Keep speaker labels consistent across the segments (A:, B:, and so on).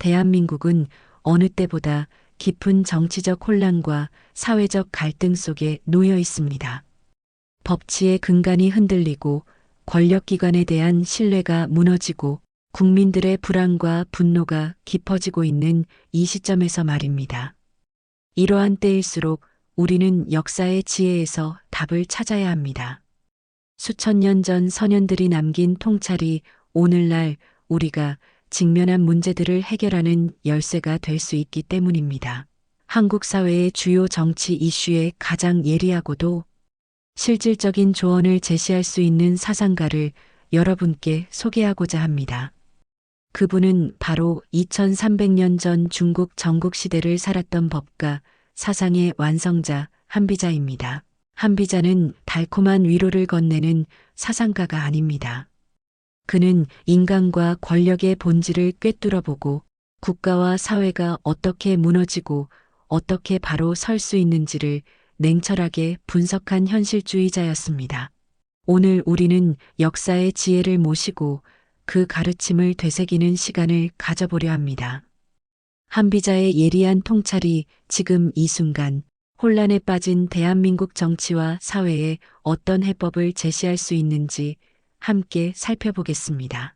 A: 대한민국은 어느 때보다 깊은 정치적 혼란과 사회적 갈등 속에 놓여 있습니다. 법치의 근간이 흔들리고 권력기관에 대한 신뢰가 무너지고 국민들의 불안과 분노가 깊어지고 있는 이 시점에서 말입니다. 이러한 때일수록 우리는 역사의 지혜에서 답을 찾아야 합니다. 수천 년 전 선현들이 남긴 통찰이 오늘날 우리가 직면한 문제들을 해결하는 열쇠가 될 수 있기 때문입니다. 한국 사회의 주요 정치 이슈에 가장 예리하고도 실질적인 조언을 제시할 수 있는 사상가를 여러분께 소개하고자 합니다. 그분은 바로 2300년 전 중국 전국시대를 살았던 법가, 사상의 완성자 한비자입니다. 한비자는 달콤한 위로를 건네는 사상가가 아닙니다. 그는 인간과 권력의 본질을 꿰뚫어보고 국가와 사회가 어떻게 무너지고 어떻게 바로 설 수 있는지를 냉철하게 분석한 현실주의자였습니다. 오늘 우리는 역사의 지혜를 모시고 그 가르침을 되새기는 시간을 가져보려 합니다. 한비자의 예리한 통찰이 지금 이 순간 혼란에 빠진 대한민국 정치와 사회에 어떤 해법을 제시할 수 있는지 함께 살펴보겠습니다.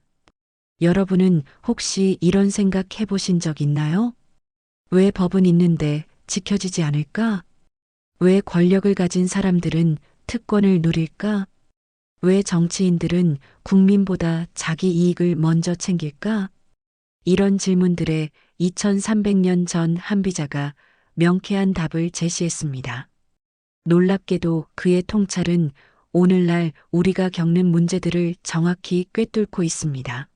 A: 여러분은 혹시 이런 생각 해보신 적 있나요? 왜 법은 있는데 지켜지지 않을까? 왜 권력을 가진 사람들은 특권을 누릴까? 왜 정치인들은 국민보다 자기 이익을 먼저 챙길까? 이런 질문들에 2300년 전 한비자가 명쾌한 답을 제시했습니다. 놀랍게도 그의 통찰은 오늘날 우리가 겪는 문제들을 정확히 꿰뚫고 있습니다.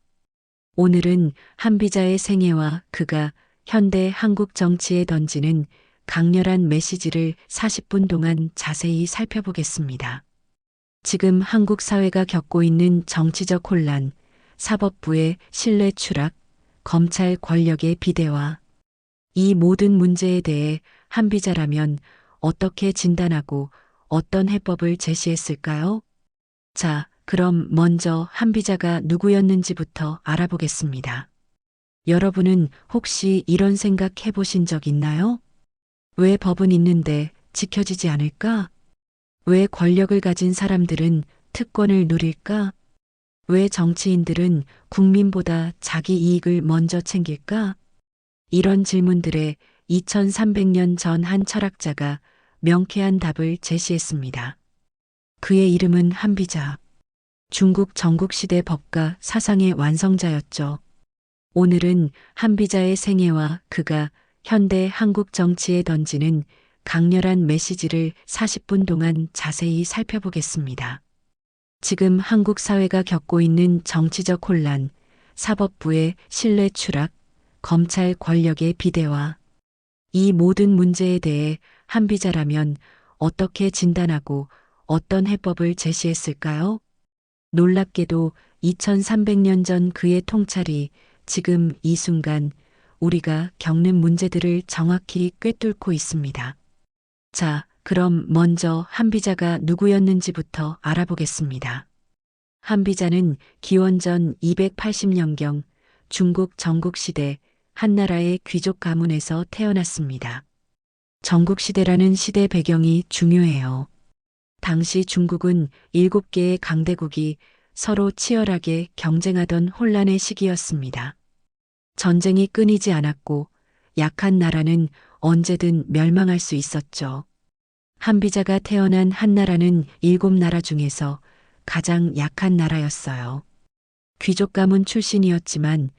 A: 오늘은 한비자의 생애와 그가 현대 한국 정치에 던지는 강렬한 메시지를 40분 동안 자세히 살펴보겠습니다. 지금 한국 사회가 겪고 있는 정치적 혼란, 사법부의 신뢰 추락, 검찰 권력의 비대화, 이 모든 문제에 대해 한비자라면 어떻게 진단하고 어떤 해법을 제시했을까요? 자, 그럼 먼저 한비자가 누구였는지부터 알아보겠습니다. 여러분은 혹시 이런 생각 해보신 적 있나요? 왜 법은 있는데 지켜지지 않을까? 왜 권력을 가진 사람들은 특권을 누릴까? 왜 정치인들은 국민보다 자기 이익을 먼저 챙길까? 이런 질문들에 2300년 전 한 철학자가 명쾌한 답을 제시했습니다. 그의 이름은 한비자. 중국 전국시대 법가 사상의 완성자였죠. 오늘은 한비자의 생애와 그가 현대 한국 정치에 던지는 강렬한 메시지를 40분 동안 자세히 살펴보겠습니다. 지금 한국 사회가 겪고 있는 정치적 혼란, 사법부의 신뢰 추락, 검찰 권력의 비대화, 이 모든 문제에 대해 한비자라면 어떻게 진단하고 어떤 해법을 제시했을까요? 놀랍게도 2300년 전 그의 통찰이 지금 이 순간 우리가 겪는 문제들을 정확히 꿰뚫고 있습니다. 자, 그럼 먼저 한비자가 누구였는지부터 알아보겠습니다. 한비자는 기원전 280년경 중국 전국시대 한나라의 귀족 가문에서 태어났습니다. 전국시대라는 시대 배경이 중요해요. 당시 중국은 7개의 강대국이 서로 치열하게 경쟁하던 혼란의 시기였습니다. 전쟁이 끊이지 않았고 약한 나라는 언제든 멸망할 수 있었죠. 한비자가 태어난 한나라는 7나라 중에서 가장 약한 나라였어요. 귀족 가문 출신이었지만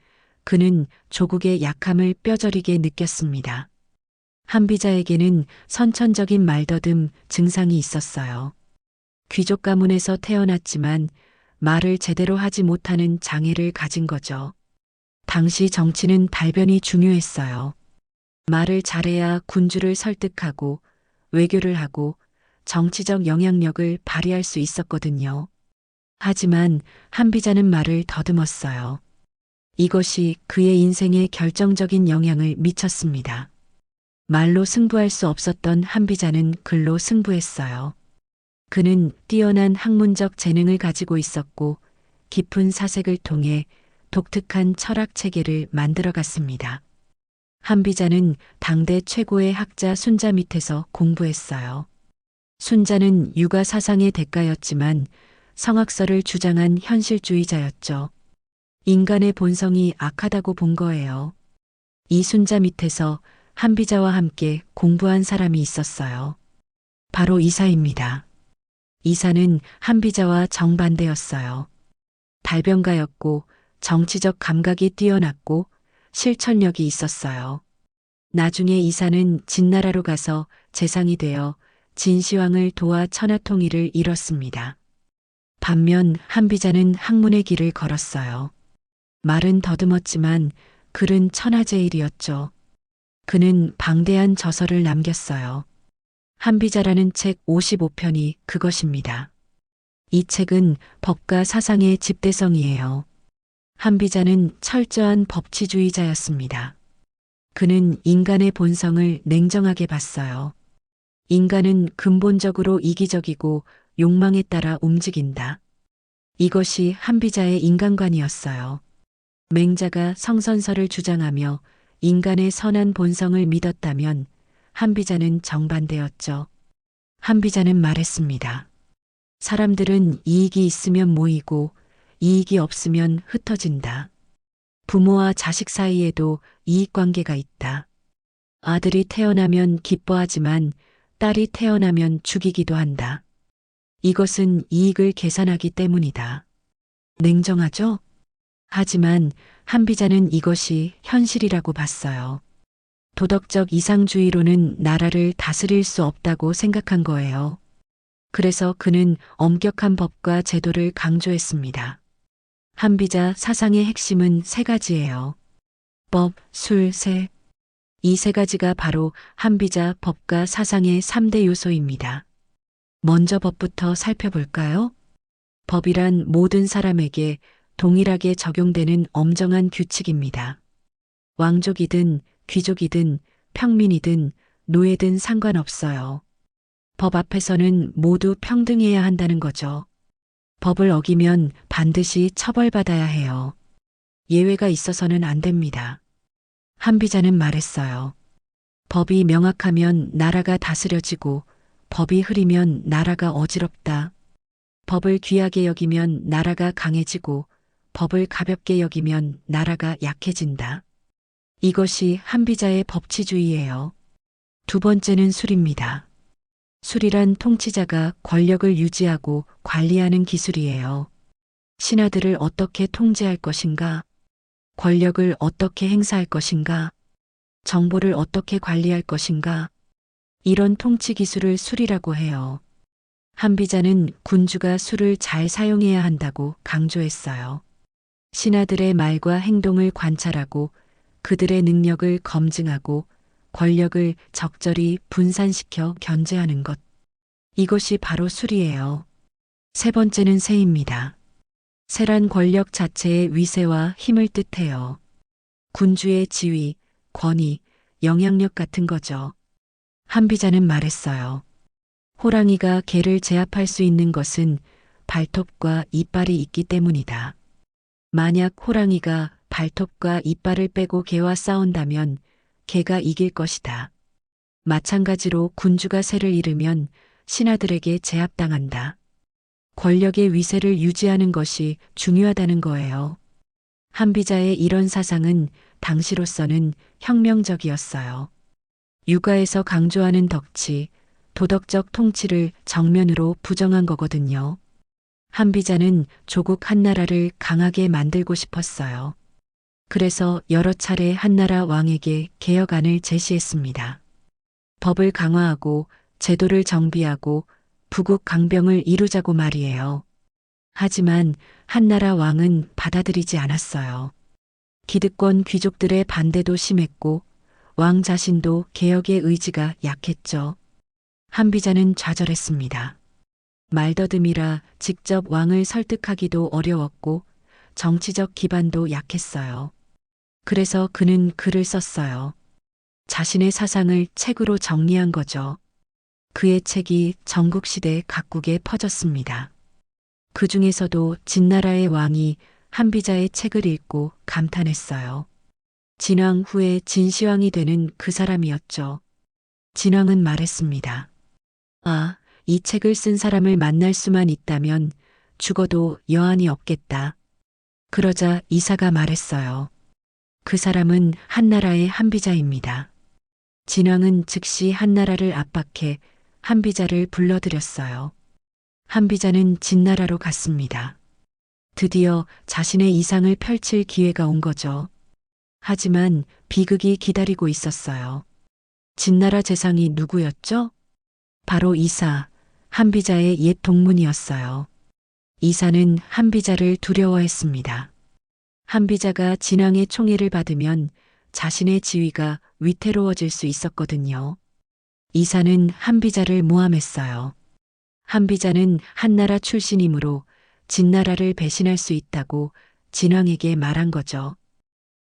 A: 그는 조국의 약함을 뼈저리게 느꼈습니다. 한비자에게는 선천적인 말더듬 증상이 있었어요. 귀족 가문에서 태어났지만 말을 제대로 하지 못하는 장애를 가진 거죠. 당시 정치는 달변이 중요했어요. 말을 잘해야 군주를 설득하고 외교를 하고 정치적 영향력을 발휘할 수 있었거든요. 하지만 한비자는 말을 더듬었어요. 이것이 그의 인생에 결정적인 영향을 미쳤습니다. 말로 승부할 수 없었던 한비자는 글로 승부했어요. 그는 뛰어난 학문적 재능을 가지고 있었고 깊은 사색을 통해 독특한 철학 체계를 만들어갔습니다. 한비자는 당대 최고의 학자 순자 밑에서 공부했어요. 순자는 육아 사상의 대가였지만 성악설을 주장한 현실주의자였죠. 인간의 본성이 악하다고 본 거예요. 이 순자 밑에서 한비자와 함께 공부한 사람이 있었어요. 바로 이사입니다. 이사는 한비자와 정반대였어요. 달변가였고 정치적 감각이 뛰어났고 실천력이 있었어요. 나중에 이사는 진나라로 가서 재상이 되어 진시황을 도와 천하통일을 이뤘습니다. 반면 한비자는 학문의 길을 걸었어요. 말은 더듬었지만 글은 천하제일이었죠. 그는 방대한 저서를 남겼어요. 한비자라는 책 55편이 그것입니다. 이 책은 법과 사상의 집대성이에요. 한비자는 철저한 법치주의자였습니다. 그는 인간의 본성을 냉정하게 봤어요. 인간은 근본적으로 이기적이고 욕망에 따라 움직인다. 이것이 한비자의 인간관이었어요. 맹자가 성선설을 주장하며 인간의 선한 본성을 믿었다면 한비자는 정반대였죠. 한비자는 말했습니다. 사람들은 이익이 있으면 모이고 이익이 없으면 흩어진다. 부모와 자식 사이에도 이익관계가 있다. 아들이 태어나면 기뻐하지만 딸이 태어나면 죽이기도 한다. 이것은 이익을 계산하기 때문이다. 냉정하죠? 하지만 한비자는 이것이 현실이라고 봤어요. 도덕적 이상주의로는 나라를 다스릴 수 없다고 생각한 거예요. 그래서 그는 엄격한 법과 제도를 강조했습니다. 한비자 사상의 핵심은 세 가지예요. 법, 술, 세. 이 세 가지가 바로 한비자 법과 사상의 3대 요소입니다. 먼저 법부터 살펴볼까요? 법이란 모든 사람에게 동일하게 적용되는 엄정한 규칙입니다. 왕족이든 귀족이든 평민이든 노예든 상관없어요. 법 앞에서는 모두 평등해야 한다는 거죠. 법을 어기면 반드시 처벌받아야 해요. 예외가 있어서는 안 됩니다. 한비자는 말했어요. 법이 명확하면 나라가 다스려지고 법이 흐리면 나라가 어지럽다. 법을 귀하게 여기면 나라가 강해지고 법을 가볍게 여기면 나라가 약해진다. 이것이 한비자의 법치주의예요. 두 번째는 술입니다. 술이란 통치자가 권력을 유지하고 관리하는 기술이에요. 신하들을 어떻게 통제할 것인가? 권력을 어떻게 행사할 것인가? 정보를 어떻게 관리할 것인가? 이런 통치 기술을 술이라고 해요. 한비자는 군주가 술을 잘 사용해야 한다고 강조했어요. 신하들의 말과 행동을 관찰하고 그들의 능력을 검증하고 권력을 적절히 분산시켜 견제하는 것. 이것이 바로 술이에요. 세 번째는 세입니다. 세란 권력 자체의 위세와 힘을 뜻해요. 군주의 지위, 권위, 영향력 같은 거죠. 한비자는 말했어요. 호랑이가 개를 제압할 수 있는 것은 발톱과 이빨이 있기 때문이다. 만약 호랑이가 발톱과 이빨을 빼고 개와 싸운다면 개가 이길 것이다. 마찬가지로 군주가 세를 잃으면 신하들에게 제압당한다. 권력의 위세를 유지하는 것이 중요하다는 거예요. 한비자의 이런 사상은 당시로서는 혁명적이었어요. 육아에서 강조하는 덕치, 도덕적 통치를 정면으로 부정한 거거든요. 한비자는 조국 한나라를 강하게 만들고 싶었어요. 그래서 여러 차례 한나라 왕에게 개혁안을 제시했습니다. 법을 강화하고 제도를 정비하고 부국 강병을 이루자고 말이에요. 하지만 한나라 왕은 받아들이지 않았어요. 기득권 귀족들의 반대도 심했고 왕 자신도 개혁의 의지가 약했죠. 한비자는 좌절했습니다. 말더듬이라 직접 왕을 설득하기도 어려웠고 정치적 기반도 약했어요. 그래서 그는 글을 썼어요. 자신의 사상을 책으로 정리한 거죠. 그의 책이 전국시대 각국에 퍼졌습니다. 그 중에서도 진나라의 왕이 한비자의 책을 읽고 감탄했어요. 진왕 후에 진시황이 되는 그 사람이었죠. 진왕은 말했습니다. 아, 이 책을 쓴 사람을 만날 수만 있다면 죽어도 여한이 없겠다. 그러자 이사가 말했어요. 그 사람은 한나라의 한비자입니다. 진왕은 즉시 한나라를 압박해 한비자를 불러들였어요. 한비자는 진나라로 갔습니다. 드디어 자신의 이상을 펼칠 기회가 온 거죠. 하지만 비극이 기다리고 있었어요. 진나라 재상이 누구였죠? 바로 이사, 한비자의 옛 동문이었어요. 이사는 한비자를 두려워했습니다. 한비자가 진왕의 총애를 받으면 자신의 지위가 위태로워질 수 있었거든요. 이사는 한비자를 모함했어요. 한비자는 한나라 출신이므로 진나라를 배신할 수 있다고 진왕에게 말한 거죠.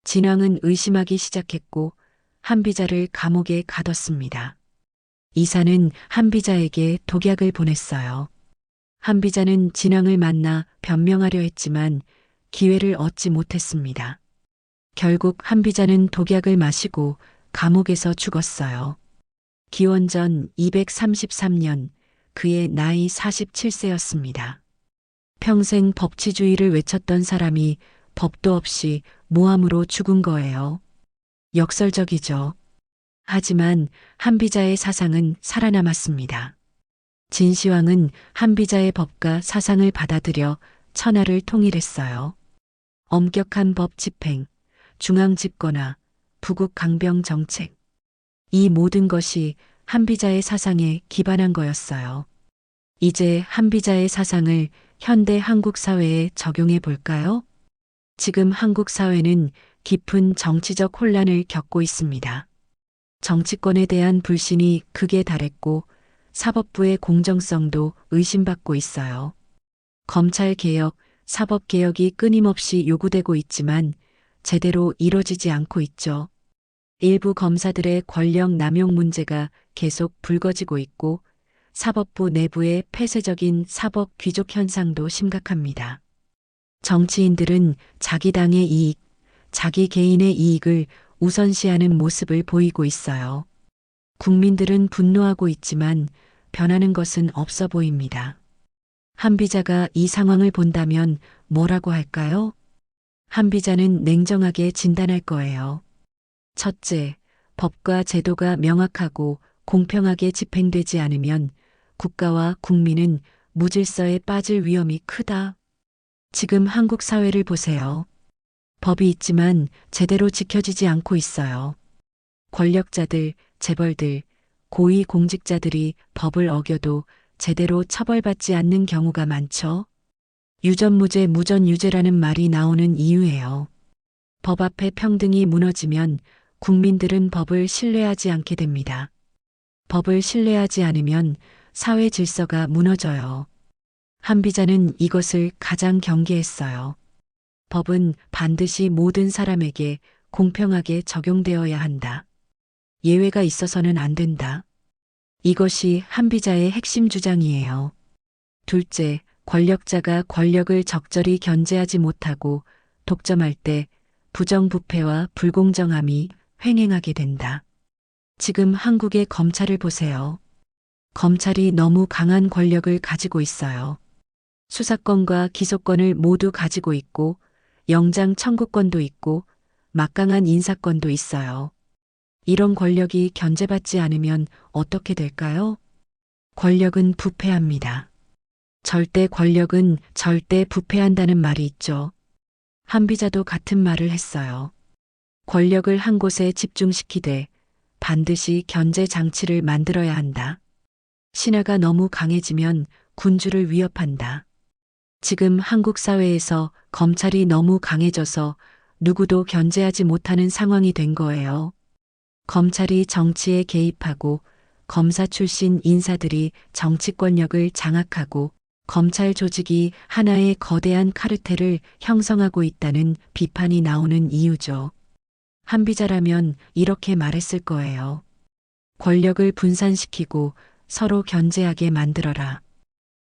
A: 진왕은 의심하기 시작했고 한비자를 감옥에 가뒀습니다. 이사는 한비자에게 독약을 보냈어요. 한비자는 진왕을 만나 변명하려 했지만 기회를 얻지 못했습니다. 결국 한비자는 독약을 마시고 감옥에서 죽었어요. 기원전 233년 그의 나이 47세였습니다. 평생 법치주의를 외쳤던 사람이 법도 없이 모함으로 죽은 거예요. 역설적이죠. 하지만 한비자의 사상은 살아남았습니다. 진시황은 한비자의 법과 사상을 받아들여 천하를 통일했어요. 엄격한 법 집행, 중앙 집권화, 부국 강병 정책. 이 모든 것이 한비자의 사상에 기반한 거였어요. 이제 한비자의 사상을 현대 한국 사회에 적용해 볼까요? 지금 한국 사회는 깊은 정치적 혼란을 겪고 있습니다. 정치권에 대한 불신이 극에 달했고 사법부의 공정성도 의심받고 있어요. 검찰개혁, 사법개혁이 끊임없이 요구되고 있지만 제대로 이뤄지지 않고 있죠. 일부 검사들의 권력 남용 문제가 계속 불거지고 있고 사법부 내부의 폐쇄적인 사법 귀족 현상도 심각합니다. 정치인들은 자기 당의 이익, 자기 개인의 이익을 우선시하는 모습을 보이고 있어요. 국민들은 분노하고 있지만 변하는 것은 없어 보입니다. 한비자가 이 상황을 본다면 뭐라고 할까요? 한비자는 냉정하게 진단할 거예요. 첫째, 법과 제도가 명확하고 공평하게 집행되지 않으면 국가와 국민은 무질서에 빠질 위험이 크다. 지금 한국 사회를 보세요. 법이 있지만 제대로 지켜지지 않고 있어요. 권력자들, 재벌들, 고위 공직자들이 법을 어겨도 제대로 처벌받지 않는 경우가 많죠. 유전무죄 무전유죄라는 말이 나오는 이유예요. 법 앞에 평등이 무너지면 국민들은 법을 신뢰하지 않게 됩니다. 법을 신뢰하지 않으면 사회 질서가 무너져요. 한비자는 이것을 가장 경계했어요. 법은 반드시 모든 사람에게 공평하게 적용되어야 한다. 예외가 있어서는 안 된다. 이것이 한비자의 핵심 주장이에요. 둘째, 권력자가 권력을 적절히 견제하지 못하고 독점할 때 부정부패와 불공정함이 횡행하게 된다. 지금 한국의 검찰을 보세요. 검찰이 너무 강한 권력을 가지고 있어요. 수사권과 기소권을 모두 가지고 있고 영장 청구권도 있고 막강한 인사권도 있어요. 이런 권력이 견제받지 않으면 어떻게 될까요? 권력은 부패합니다. 절대 권력은 절대 부패한다는 말이 있죠. 한비자도 같은 말을 했어요. 권력을 한 곳에 집중시키되 반드시 견제 장치를 만들어야 한다. 신하가 너무 강해지면 군주를 위협한다. 지금 한국 사회에서 검찰이 너무 강해져서 누구도 견제하지 못하는 상황이 된 거예요. 검찰이 정치에 개입하고 검사 출신 인사들이 정치권력을 장악하고 검찰 조직이 하나의 거대한 카르텔을 형성하고 있다는 비판이 나오는 이유죠. 한비자라면 이렇게 말했을 거예요. 권력을 분산시키고 서로 견제하게 만들어라.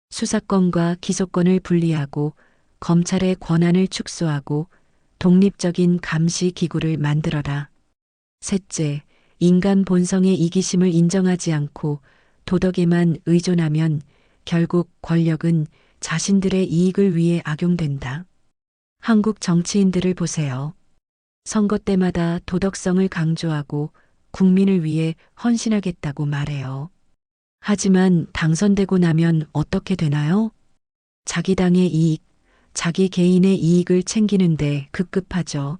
A: 수사권과 기소권을 분리하고 검찰의 권한을 축소하고 독립적인 감시 기구를 만들어라. 셋째, 인간 본성의 이기심을 인정하지 않고 도덕에만 의존하면 결국 권력은 자신들의 이익을 위해 악용된다. 한국 정치인들을 보세요. 선거 때마다 도덕성을 강조하고 국민을 위해 헌신하겠다고 말해요. 하지만 당선되고 나면 어떻게 되나요? 자기 당의 이익, 자기 개인의 이익을 챙기는데 급급하죠.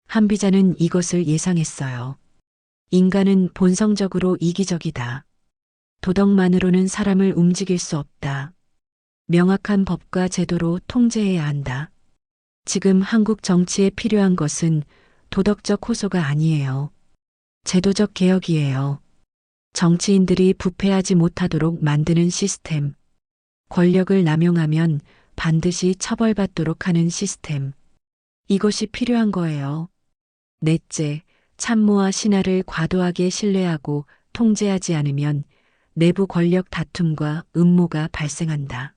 A: 한비자는 이것을 예상했어요. 인간은 본성적으로 이기적이다. 도덕만으로는 사람을 움직일 수 없다. 명확한 법과 제도로 통제해야 한다. 지금 한국 정치에 필요한 것은 도덕적 호소가 아니에요. 제도적 개혁이에요. 정치인들이 부패하지 못하도록 만드는 시스템. 권력을 남용하면 반드시 처벌받도록 하는 시스템. 이것이 필요한 거예요. 넷째, 참모와 신하를 과도하게 신뢰하고 통제하지 않으면 내부 권력 다툼과 음모가 발생한다.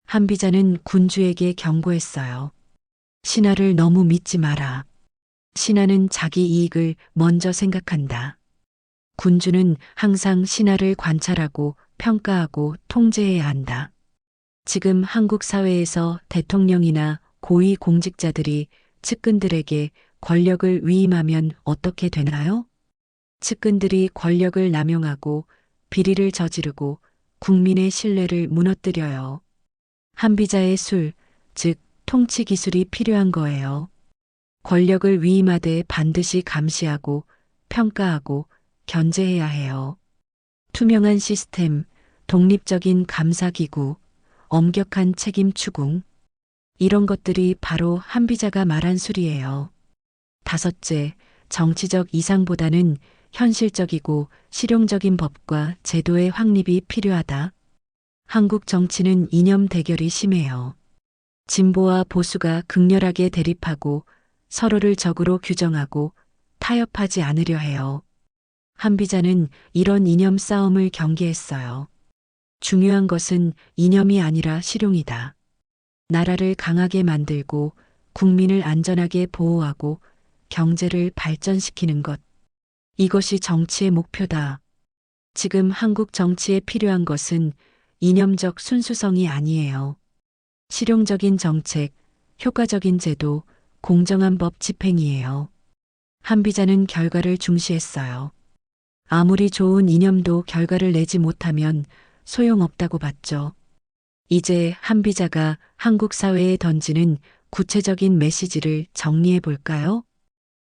A: 한비자는 군주에게 경고했어요. 신하를 너무 믿지 마라. 신하는 자기 이익을 먼저 생각한다. 군주는 항상 신하를 관찰하고 평가하고 통제해야 한다. 지금 한국 사회에서 대통령이나 고위 공직자들이 측근들에게 권력을 위임하면 어떻게 되나요? 측근들이 권력을 남용하고 비리를 저지르고 국민의 신뢰를 무너뜨려요. 한비자의 술, 즉 통치 기술이 필요한 거예요. 권력을 위임하되 반드시 감시하고 평가하고 견제해야 해요. 투명한 시스템, 독립적인 감사기구, 엄격한 책임 추궁. 이런 것들이 바로 한비자가 말한 술이에요. 다섯째, 정치적 이상보다는 현실적이고 실용적인 법과 제도의 확립이 필요하다. 한국 정치는 이념 대결이 심해요. 진보와 보수가 극렬하게 대립하고 서로를 적으로 규정하고 타협하지 않으려 해요. 한비자는 이런 이념 싸움을 경계했어요. 중요한 것은 이념이 아니라 실용이다. 나라를 강하게 만들고 국민을 안전하게 보호하고 경제를 발전시키는 것. 이것이 정치의 목표다. 지금 한국 정치에 필요한 것은 이념적 순수성이 아니에요. 실용적인 정책, 효과적인 제도, 공정한 법 집행이에요. 한비자는 결과를 중시했어요. 아무리 좋은 이념도 결과를 내지 못하면 소용없다고 봤죠. 이제 한비자가 한국 사회에 던지는 구체적인 메시지를 정리해 볼까요?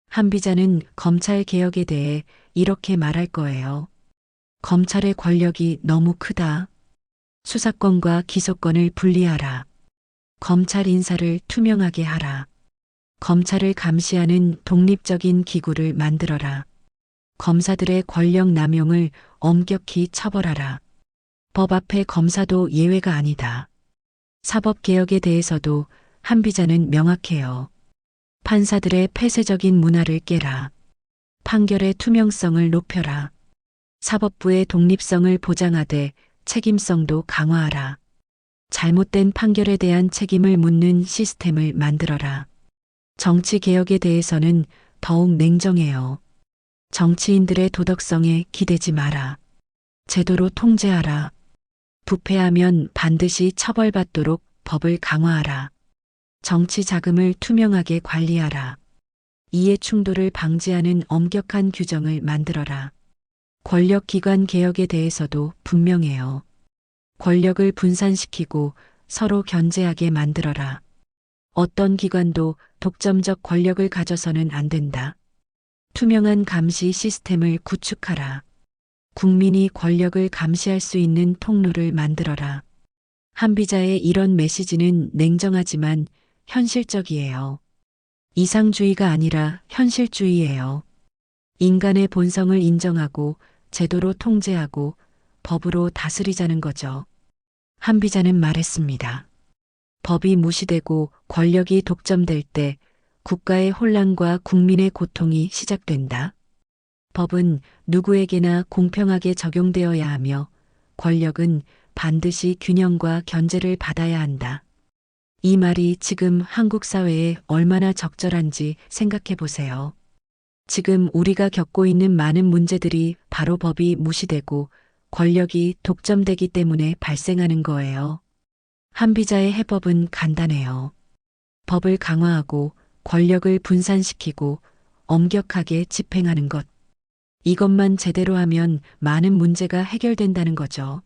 A: 한비자는 검찰 개혁에 대해 이렇게 말할 거예요. 검찰의 권력이 너무 크다. 수사권과 기소권을 분리하라. 검찰 인사를 투명하게 하라. 검찰을 감시하는 독립적인 기구를 만들어라. 검사들의 권력 남용을 엄격히 처벌하라. 법 앞에 검사도 예외가 아니다. 사법개혁에 대해서도 한비자는 명확해요. 판사들의 폐쇄적인 문화를 깨라. 판결의 투명성을 높여라. 사법부의 독립성을 보장하되 책임성도 강화하라. 잘못된 판결에 대한 책임을 묻는 시스템을 만들어라. 정치개혁에 대해서는 더욱 냉정해요. 정치인들의 도덕성에 기대지 마라. 제도로 통제하라. 부패하면 반드시 처벌받도록 법을 강화하라. 정치 자금을 투명하게 관리하라. 이해 충돌을 방지하는 엄격한 규정을 만들어라. 권력기관 개혁에 대해서도 분명해요. 권력을 분산시키고 서로 견제하게 만들어라. 어떤 기관도 독점적 권력을 가져서는 안 된다. 투명한 감시 시스템을 구축하라. 국민이 권력을 감시할 수 있는 통로를 만들어라. 한비자의 이런 메시지는 냉정하지만 현실적이에요. 이상주의가 아니라 현실주의예요. 인간의 본성을 인정하고 제도로 통제하고 법으로 다스리자는 거죠. 한비자는 말했습니다. 법이 무시되고 권력이 독점될 때 국가의 혼란과 국민의 고통이 시작된다. 법은 누구에게나 공평하게 적용되어야 하며 권력은 반드시 균형과 견제를 받아야 한다. 이 말이 지금 한국 사회에 얼마나 적절한지 생각해 보세요. 지금 우리가 겪고 있는 많은 문제들이 바로 법이 무시되고 권력이 독점되기 때문에 발생하는 거예요. 한비자의 해법은 간단해요. 법을 강화하고 권력을 분산시키고 엄격하게 집행하는 것. 이것만 제대로 하면 많은 문제가 해결된다는 거죠.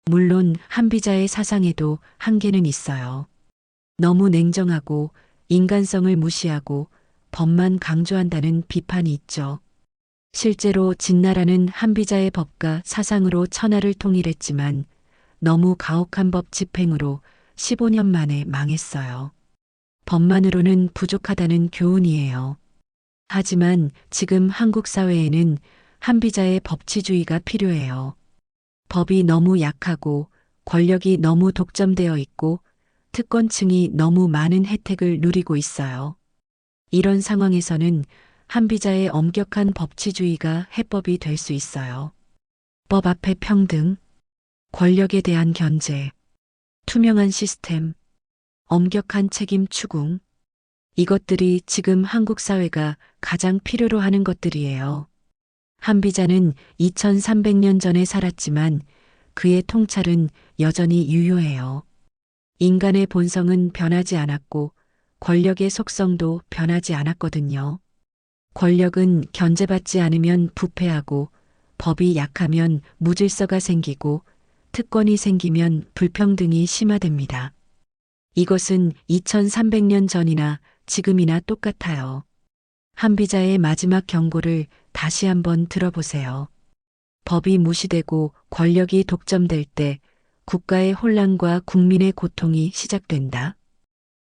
A: 물론 한비자의 사상에도 한계는 있어요. 너무 냉정하고 인간성을 무시하고 법만 강조한다는 비판이 있죠. 실제로 진나라는 한비자의 법과 사상으로 천하를 통일했지만 너무 가혹한 법 집행으로 15년 만에 망했어요. 법만으로는 부족하다는 교훈이에요. 하지만 지금 한국 사회에는 한비자의 법치주의가 필요해요. 법이 너무 약하고 권력이 너무 독점되어 있고 특권층이 너무 많은 혜택을 누리고 있어요. 이런 상황에서는 한비자의 엄격한 법치주의가 해법이 될 수 있어요. 법 앞에 평등, 권력에 대한 견제, 투명한 시스템, 엄격한 책임 추궁. 이것들이 지금 한국 사회가 가장 필요로 하는 것들이에요. 한비자는 2300년 전에 살았지만 그의 통찰은 여전히 유효해요. 인간의 본성은 변하지 않았고 권력의 속성도 변하지 않았거든요. 권력은 견제받지 않으면 부패하고 법이 약하면 무질서가 생기고 특권이 생기면 불평등이 심화됩니다. 이것은 2300년 전이나 지금이나 똑같아요. 한비자의 마지막 경고를 다시 한번 들어보세요. 법이 무시되고 권력이 독점될 때 국가의 혼란과 국민의 고통이 시작된다.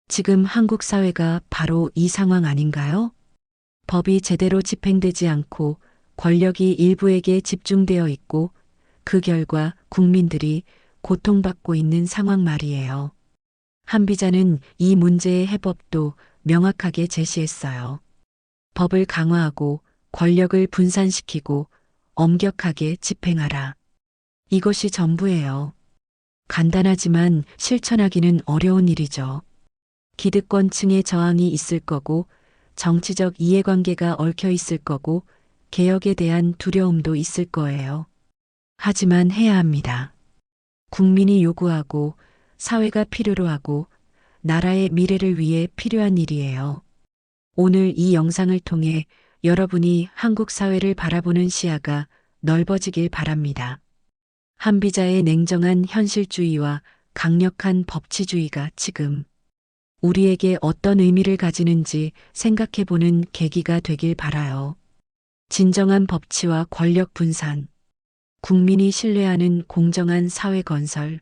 A: 지금 한국 사회가 바로 이 상황 아닌가요? 법이 제대로 집행되지 않고 권력이 일부에게 집중되어 있고 그 결과 국민들이 고통받고 있는 상황 말이에요. 한비자는 이 문제의 해법도 명확하게 제시했어요. 법을 강화하고 권력을 분산시키고 엄격하게 집행하라. 이것이 전부예요. 간단하지만 실천하기는 어려운 일이죠. 기득권층의 저항이 있을 거고 정치적 이해관계가 얽혀 있을 거고 개혁에 대한 두려움도 있을 거예요. 하지만 해야 합니다. 국민이 요구하고 사회가 필요로 하고 나라의 미래를 위해 필요한 일이에요. 오늘 이 영상을 통해 여러분이 한국 사회를 바라보는 시야가 넓어지길 바랍니다. 한비자의 냉정한 현실주의와 강력한 법치주의가 지금 우리에게 어떤 의미를 가지는지 생각해보는 계기가 되길 바라요. 진정한 법치와 권력 분산, 국민이 신뢰하는 공정한 사회 건설.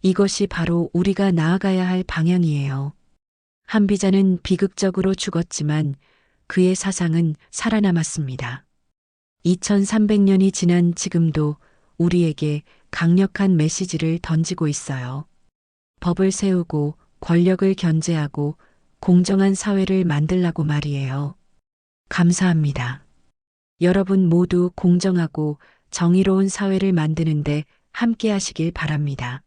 A: 이것이 바로 우리가 나아가야 할 방향이에요. 한비자는 비극적으로 죽었지만 그의 사상은 살아남았습니다. 2300년이 지난 지금도 우리에게 강력한 메시지를 던지고 있어요. 법을 세우고 권력을 견제하고 공정한 사회를 만들라고 말이에요. 감사합니다. 여러분 모두 공정하고 정의로운 사회를 만드는데 함께 하시길 바랍니다.